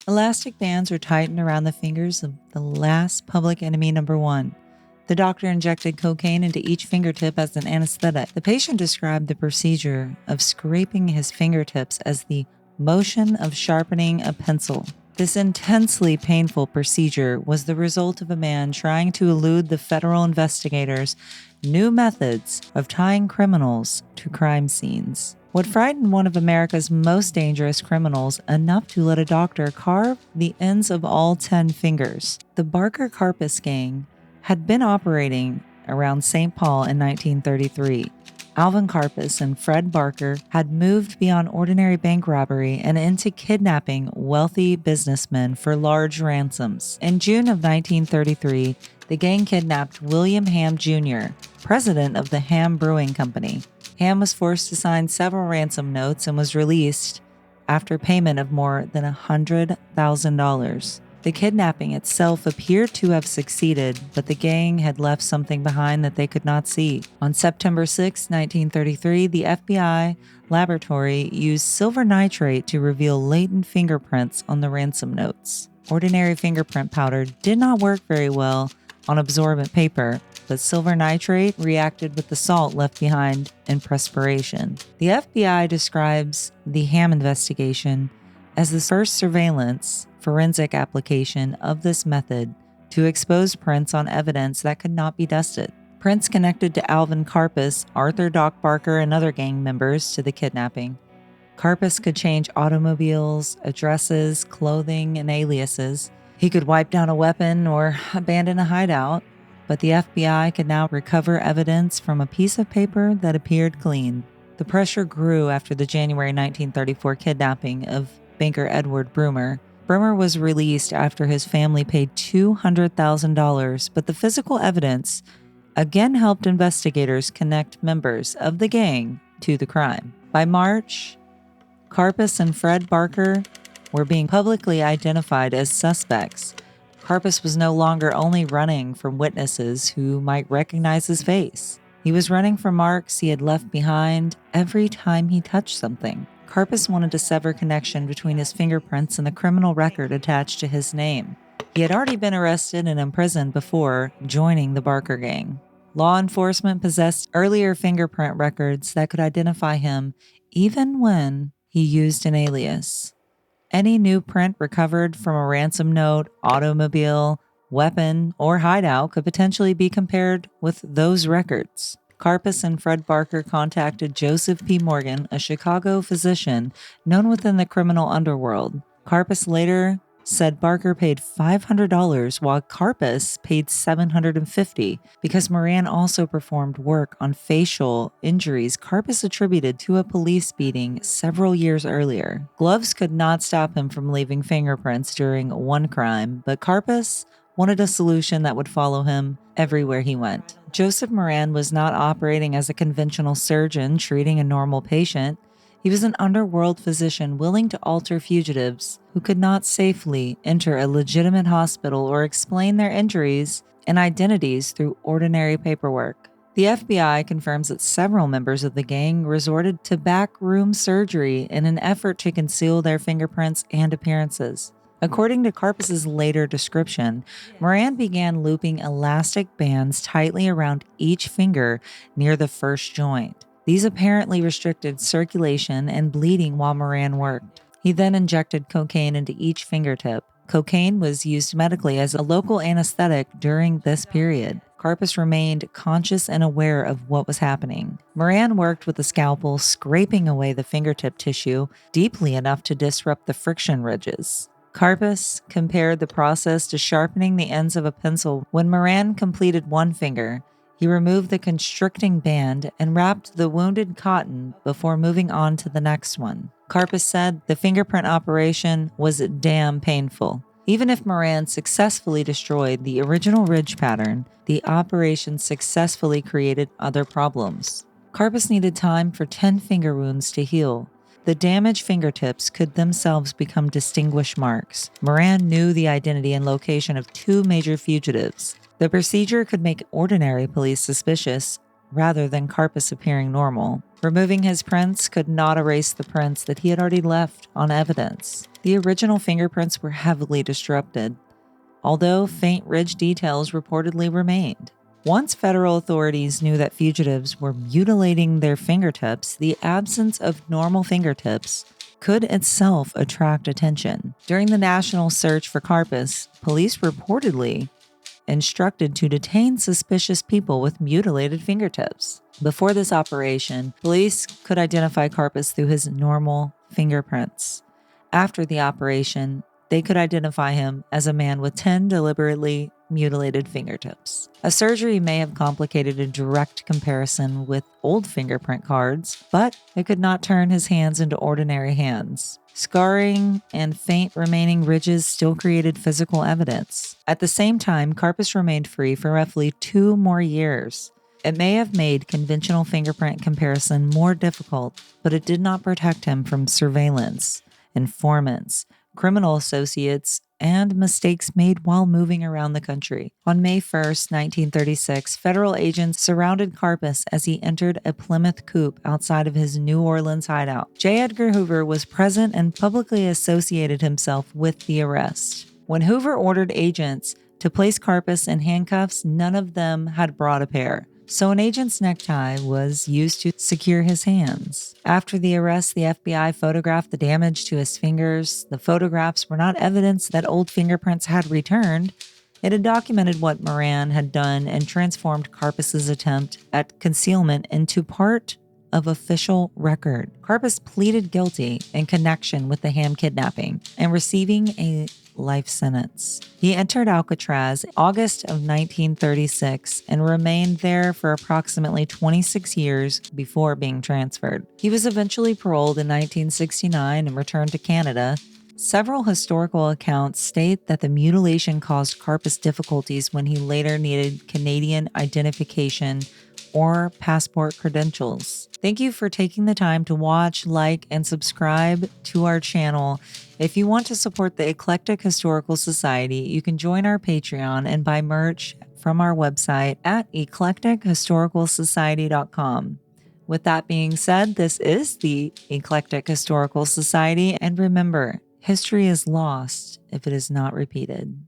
Elastic bands are tightened around the fingers of the last public enemy number 1. The doctor injected cocaine into each fingertip as an anesthetic. The patient described the procedure of scraping his fingertips as the motion of sharpening a pencil. This intensely painful procedure was the result of a man trying to elude the federal investigators' new methods of tying criminals to crime scenes. What frightened one of America's most dangerous criminals enough to let a doctor carve the ends of all 10 fingers. The Barker-Karpis gang had been operating around St. Paul in 1933. Alvin Karpis and Fred Barker had moved beyond ordinary bank robbery and into kidnapping wealthy businessmen for large ransoms. In June of 1933, the gang kidnapped William Hamm Jr., president of the Hamm Brewing Company. Hamm was forced to sign several ransom notes and was released after payment of more than $100,000. The kidnapping itself appeared to have succeeded, but the gang had left something behind that they could not see. On September 6, 1933, the FBI laboratory used silver nitrate to reveal latent fingerprints on the ransom notes. Ordinary fingerprint powder did not work very well on absorbent paper, but silver nitrate reacted with the salt left behind in perspiration. The FBI describes the Hamm investigation as the first surveillance forensic application of this method to expose prints on evidence that could not be dusted. Prints connected to Alvin Karpis, Arthur Doc Barker, and other gang members to the kidnapping. Karpis could change automobiles, addresses, clothing, and aliases. He could wipe down a weapon or abandon a hideout, but the FBI could now recover evidence from a piece of paper that appeared clean. The pressure grew after the January 1934 kidnapping of banker Edward Brummer. Brummer was released after his family paid $200,000, but the physical evidence again helped investigators connect members of the gang to the crime. By March, Karpis and Fred Barker were being publicly identified as suspects. Karpis was no longer only running from witnesses who might recognize his face. He was running from marks he had left behind every time he touched something. Karpis wanted to sever connection between his fingerprints and the criminal record attached to his name. He had already been arrested and imprisoned before joining the Barker gang. Law enforcement possessed earlier fingerprint records that could identify him even when he used an alias. Any new print recovered from a ransom note, automobile, weapon, or hideout could potentially be compared with those records. Karpis and Fred Barker contacted Joseph P. Morgan, a Chicago physician known within the criminal underworld. Karpis later said Barker paid $500 while Karpis paid $750 because Moran also performed work on facial injuries Karpis attributed to a police beating several years earlier. Gloves could not stop him from leaving fingerprints during one crime, but Karpis wanted a solution that would follow him everywhere he went. Joseph Moran was not operating as a conventional surgeon treating a normal patient. He was an underworld physician willing to alter fugitives who could not safely enter a legitimate hospital or explain their injuries and identities through ordinary paperwork. The FBI confirms that several members of the gang resorted to backroom surgery in an effort to conceal their fingerprints and appearances. According to Karpis's later description, Moran began looping elastic bands tightly around each finger near the first joint. These apparently restricted circulation and bleeding while Moran worked. He then injected cocaine into each fingertip. Cocaine was used medically as a local anesthetic during this period. Karpis remained conscious and aware of what was happening. Moran worked with a scalpel, scraping away the fingertip tissue deeply enough to disrupt the friction ridges. Karpis compared the process to sharpening the ends of a pencil. When Moran completed one finger, he removed the constricting band and wrapped the wounded cotton before moving on to the next one. Karpis said the fingerprint operation was damn painful. Even if Moran successfully destroyed the original ridge pattern, the operation successfully created other problems. Karpis needed time for 10 finger wounds to heal. The damaged fingertips could themselves become distinguished marks. Moran knew the identity and location of 2 major fugitives. The procedure could make ordinary police suspicious rather than Karpis appearing normal. Removing his prints could not erase the prints that he had already left on evidence. The The original fingerprints were heavily disrupted, although faint ridge details reportedly remained. Once federal authorities knew that fugitives were mutilating their fingertips, the absence of normal fingertips could itself attract attention. During the national search for Karpis, police reportedly instructed to detain suspicious people with mutilated fingertips. Before this operation, police could identify Karpis through his normal fingerprints. After the operation, they could identify him as a man with 10 deliberately mutilated fingertips. A surgery may have complicated a direct comparison with old fingerprint cards, but it could not turn his hands into ordinary hands. Scarring and faint remaining ridges still created physical evidence. At the same time, Karpis remained free for roughly 2 more years. It may have made conventional fingerprint comparison more difficult, but it did not protect him from surveillance, informants, criminal associates, and mistakes made while moving around the country. On May 1, 1936, federal agents surrounded Karpis as he entered a Plymouth coupe outside of his New Orleans hideout. J. Edgar Hoover was present and publicly associated himself with the arrest. When Hoover ordered agents to place Karpis in handcuffs, none of them had brought a pair, so an agent's necktie was used to secure his hands. After the arrest, the FBI photographed the damage to his fingers. The photographs were not evidence that old fingerprints had returned. It had documented what Moran had done and transformed Karpis's attempt at concealment into part of official record. Karpis pleaded guilty in connection with the Hamm kidnapping and receiving a life sentence. He entered Alcatraz August of 1936 and remained there for approximately 26 years before being transferred. He was eventually paroled in 1969 and returned to Canada. Several historical accounts state that the mutilation caused Karpis difficulties when he later needed Canadian identification or passport credentials. Thank you for taking the time to watch, like, and subscribe to our channel. If you want to support the Eclectic Historical Society, you can join our Patreon and buy merch from our website at eclectichistoricalsociety.com. With that being said, this is the Eclectic Historical Society, and remember, history is lost if it is not repeated.